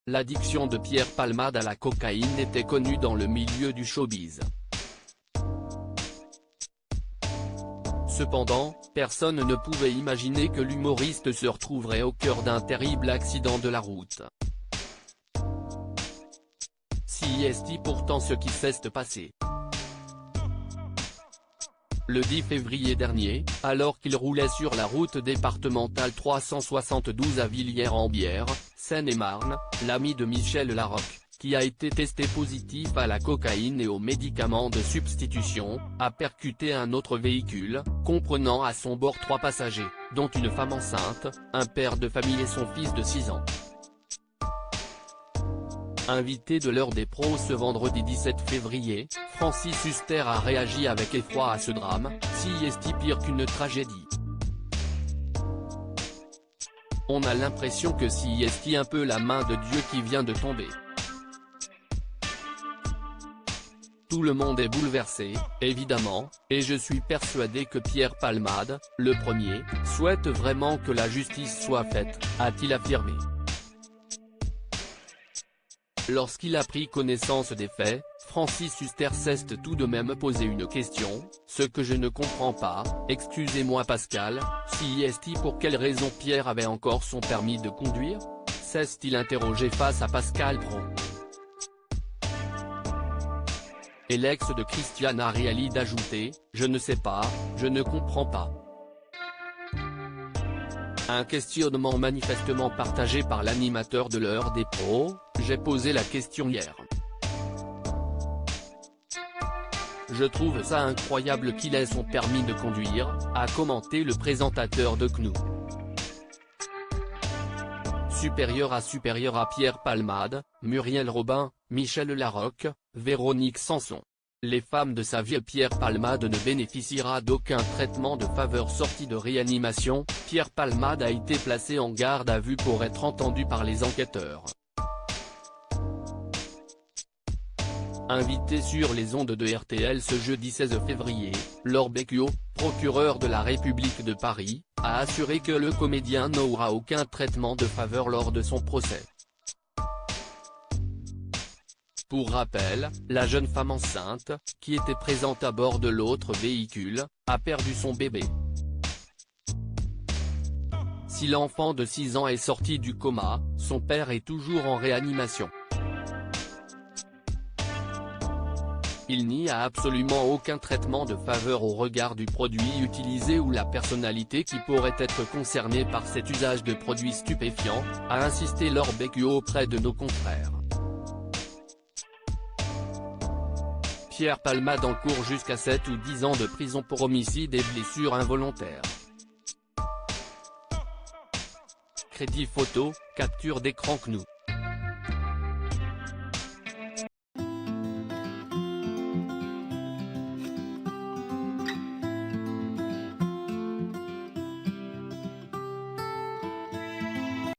l'addiction de Pierre Palmade à la cocaïne était connue dans le milieu du showbiz. Cependant, personne ne pouvait imaginer que l'humoriste se retrouverait au cœur d'un terrible accident de la route. Si est pourtant ce qui s'est passé. Le 10 février dernier, alors qu'il roulait sur la route départementale 372 à Villiers-en-Bière, Seine-et-Marne, l'ami de Michel Larocque, qui a été testé positif à la cocaïne et aux médicaments de substitution, a percuté un autre véhicule, comprenant à son bord 3 passagers, dont une femme enceinte, un père de famille et son fils de 6 ans. Invité de l'heure des pros ce vendredi 17 février, Francis Huster a réagi avec effroi à ce drame, si est pire qu'une tragédie. On a l'impression que si est un peu la main de Dieu qui vient de tomber. Tout le monde est bouleversé, évidemment, et je suis persuadé que Pierre Palmade, le premier, souhaite vraiment que la justice soit faite, a-t-il affirmé. Lorsqu'il a pris connaissance des faits, Francis Huster s'est tout de même posé une question, ce que je ne comprends pas, excusez-moi Pascal, si est pour quelle raison Pierre avait encore son permis de conduire, s'est-il interrogé face à Pascal Praud. Et l'ex de Christiana Reali d'ajouter, je ne sais pas, je ne comprends pas. Un questionnement manifestement partagé par l'animateur de l'heure des pros, j'ai posé la question hier. Je trouve ça incroyable qu'il ait son permis de conduire, a commenté le présentateur de CNU. Supérieur à Pierre Palmade, Muriel Robin, Michel Larocque, Véronique Sanson. Les femmes de sa vie. Pierre Palmade ne bénéficiera d'aucun traitement de faveur sorti de réanimation. Pierre Palmade a été placé en garde à vue pour être entendu par les enquêteurs. Invité sur les ondes de RTL ce jeudi 16 février, Laure Becchio, procureur de la République de Paris, a assuré que le comédien n'aura aucun traitement de faveur lors de son procès. Pour rappel, la jeune femme enceinte, qui était présente à bord de l'autre véhicule, a perdu son bébé. Si l'enfant de 6 ans est sorti du coma, son père est toujours en réanimation. Il n'y a absolument aucun traitement de faveur au regard du produit utilisé ou la personnalité qui pourrait être concernée par cet usage de produits stupéfiants, a insisté Laure Becchio auprès de nos confrères. Pierre Palmade encourt jusqu'à 7 ou 10 ans de prison pour homicide et blessures involontaires. Crédit photo, capture d'écran CNU.